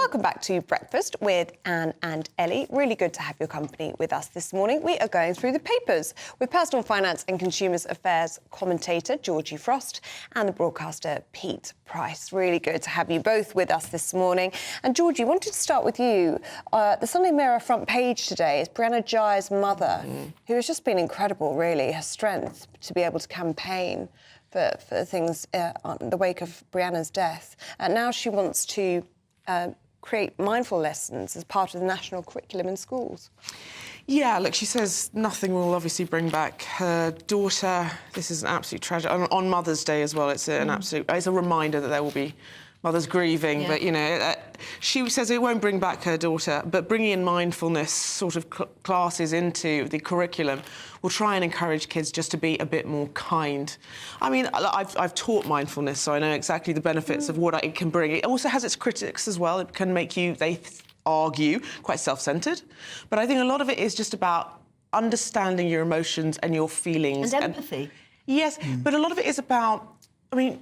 Welcome back to Breakfast with Anne and Ellie. Really good to have your company with us this morning. We are going through the papers with personal finance and consumers affairs commentator Georgie Frost and the broadcaster Pete Price. Really good to have you both with us this morning. And Georgie, wanted to start with you. The Sunday Mirror front page today is Brianna Jai's mother, who has just been incredible, really, her strength to be able to campaign for things in the wake of Brianna's death. And now she wants to create mindful lessons as part of the national curriculum in schools. Yeah, look, she says nothing will obviously bring back her daughter. This is an absolute tragedy. On Mother's Day as well, it's an absolute... It's a reminder that there will be mothers grieving, but, you know, she says it won't bring back her daughter, but bringing in mindfulness sort of classes into the curriculum will try and encourage kids just to be a bit more kind. I mean, I've taught mindfulness, so I know exactly the benefits of what it can bring. It also has its critics as well. It can make you, they argue, quite self-centred. But I think a lot of it is just about understanding your emotions and your feelings. And empathy. Yes, but a lot of it is about... I mean,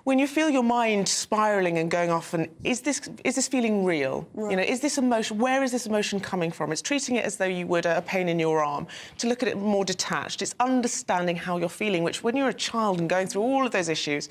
when you feel your mind spiralling and going off, and is this feeling real? Right. You know, is this emotion? Where is this emotion coming from? It's treating it as though you would a pain in your arm. To look at it more detached, it's understanding how you're feeling. Which, when you're a child and going through all of those issues,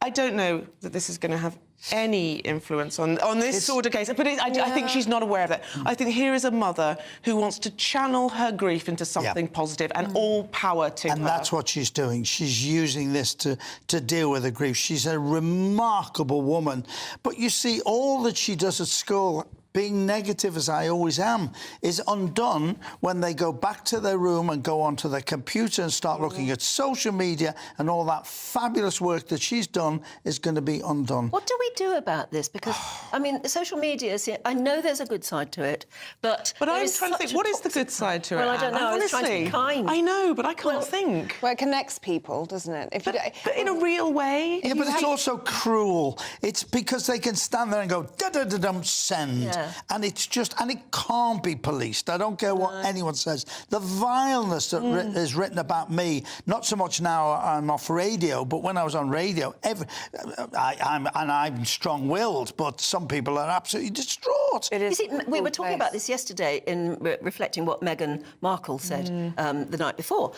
I don't know that this is going to have any influence on this sort of case. But I think she's not aware of that. I think here is a mother who wants to channel her grief into something positive, and all power to her. And that's what she's doing. She's using this to deal with her grief. She's a remarkable woman. But you see, all that she does at school, being negative as I always am, is undone when they go back to their room and go onto their computer and start looking at social media, and all that fabulous work that she's done is going to be undone. What do we do about this? Because, I mean, social media, I know there's a good side to it, but I'm trying to think, what is the good side to it? Well, I don't know. Honestly, I was trying to be kind. I know, but I can't think. Well, it connects people, doesn't it? But in a real way. Yeah, but it's also cruel. It's because they can stand there and go, da-da-da-dum, send. Yeah. And it's just... And it can't be policed. I don't care what anyone says. The vileness that is written about me, not so much now I'm off radio, but when I was on radio, I'm strong-willed, but some people are absolutely distraught. We were talking about this yesterday in reflecting what Meghan Markle said the night before,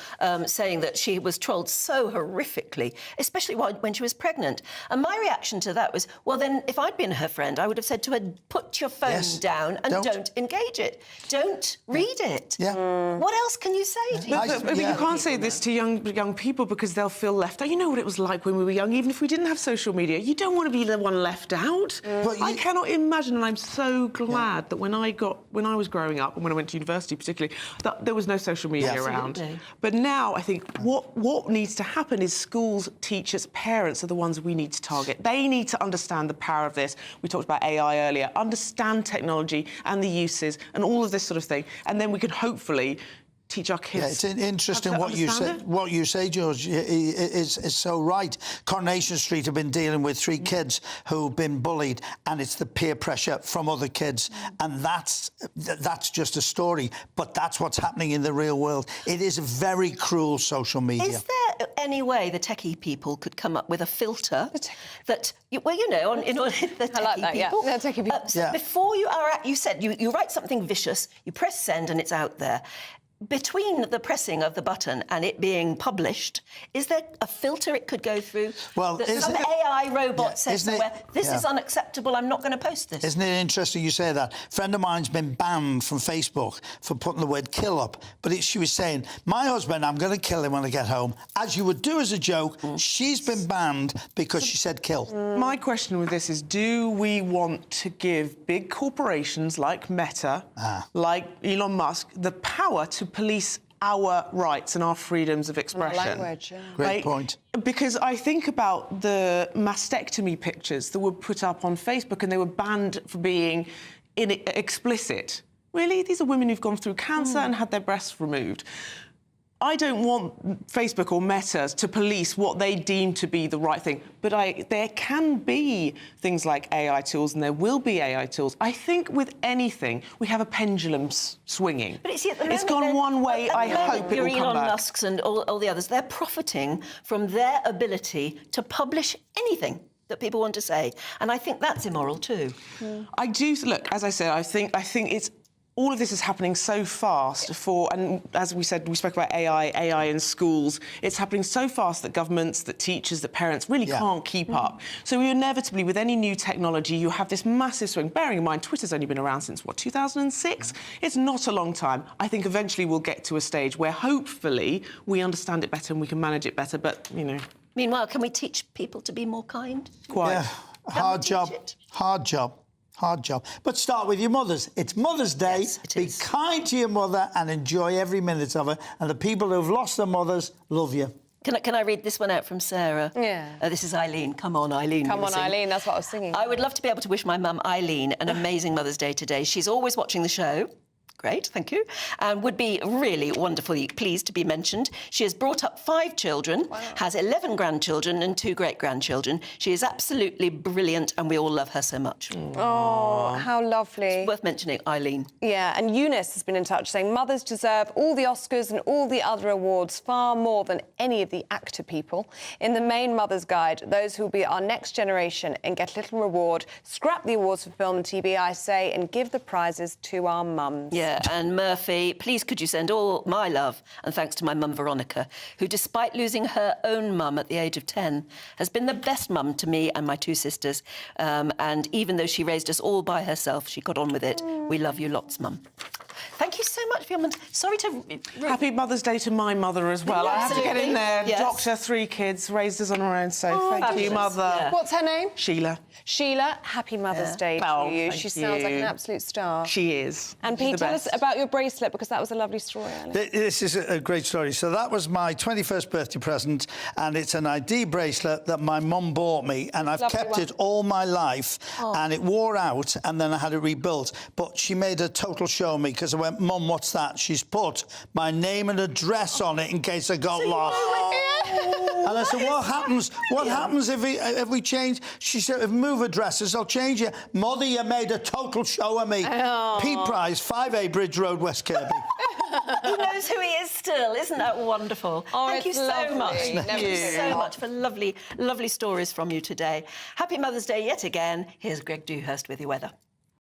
saying that she was trolled so horrifically, especially when she was pregnant. And my reaction to that was, well, then, if I'd been her friend, I would have said to her, put your phone down and don't engage it. Don't read it. Yeah. What else can you say to But you can't say this to young people because they'll feel left out. You know what it was like when we were young, even if we didn't have social media. You don't want to be the one left out. I cannot imagine, and I'm so glad that when I was growing up and when I went to university particularly, that there was no social media around. But now I think what needs to happen is schools, teachers, parents are the ones we need to target. They need to understand the power of this. We talked about AI earlier. Understand technology and the uses and all of this sort of thing, and then we can hopefully teach our kids. Yeah, it's interesting what you say. What you say, George, is so right. Coronation Street have been dealing with 3 kids who've been bullied, and it's the peer pressure from other kids, and that's just a story. But that's what's happening in the real world. It is very cruel, social media. Is there any way the techie people could come up with a filter that, well, you know, the techie people. The techie people. So before you said you write something vicious, you press send, and it's out there. Between the pressing of the button and it being published, is there a filter it could go through? Well, some AI robot says somewhere, this is unacceptable, I'm not going to post this. Isn't it interesting you say that? A friend of mine's been banned from Facebook for putting the word kill up. But she was saying, my husband, I'm going to kill him when I get home. As you would do as a joke, she's been banned because she said kill. My question with this is, do we want to give big corporations like Meta, like Elon Musk, the power to police our rights and our freedoms of expression? Language, Great point. Because I think about the mastectomy pictures that were put up on Facebook and they were banned for being explicit. Really? These are women who've gone through cancer and had their breasts removed. I don't want Facebook or Meta to police what they deem to be the right thing, but there can be things like AI tools, and there will be AI tools. I think with anything, we have a pendulum swinging. But it's gone one way. I hope it will come Elon back. Musk's and all the others, they're profiting from their ability to publish anything. that people want to say. And I think that's immoral too. I do look, as I said, I think it's all of this is happening so fast and as we said, we spoke about AI in schools. It's happening so fast that governments, that teachers, that parents really can't keep up. So inevitably, with any new technology, you have this massive swing. Bearing in mind, Twitter's only been around since, 2006? It's not a long time. I think eventually we'll get to a stage where hopefully we understand it better and we can manage it better, but, you know. Meanwhile, can we teach people to be more kind? Quite. Yeah, hard job. But start with your mothers. It's Mother's Day. Yes, it Be is. kind to your mother and enjoy every minute of it. And the people who've lost their mothers love you. Can I read this one out from Sarah? Yeah. This is Eileen. Come on, Eileen. Come you were on, singing. Eileen, that's what I was singing. I would love to be able to wish my mum, Eileen, an amazing Mother's Day today. She's always watching the show. Great, thank you. And would be really wonderfully pleased to be mentioned. She has brought up 5 children, has 11 grandchildren and 2 great-grandchildren. She is absolutely brilliant and we all love her so much. Oh, how lovely. Worth mentioning, Eileen. Yeah, and Eunice has been in touch saying mothers deserve all the Oscars and all the other awards far more than any of the actor people. In the main Mother's Guide, those who will be our next generation and get little reward, scrap the awards for film and TV, I say, and give the prizes to our mums. Yeah, and Murphy, please could you send all my love and thanks to my mum Veronica, who despite losing her own mum at the age of 10, has been the best mum to me and my 2 sisters. And even though she raised us all by herself, she got on with it. We love you lots, Mum. Thank you so much for your... Sorry to... Happy Mother's Day to my mother as well. I have to get in there. Yes. Doctor, 3 kids, raised us on her own, so thank you, Mother. Yeah. What's her name? Sheila. Sheila, happy Mother's Day to Oh, you. thank She sounds like you. an absolute star. She is. And She's Pete, the tell us best. about your bracelet, because that was a lovely story, Ellie. This is a great story. So that was my 21st birthday present, and it's an ID bracelet that my mum bought me, and I've Lovely kept one. it all my life, and it wore out, and then I had it rebuilt. But she made a total show of me, because I went, Mum, what's that? She's put my name and address on it in case I got lost. And I said, what happens? What happens if we change? She said, if we move addresses, I'll change it. Mother, you made a total show of me. Pete Price, 5A Bridge Road, West Kirby. He knows who he is still. Isn't that wonderful? Oh, Thank you it's so lovely. much. Thank Thank you you. so much for lovely, lovely stories from you today. Happy Mother's Day yet again. Here's Greg Dewhurst with your weather.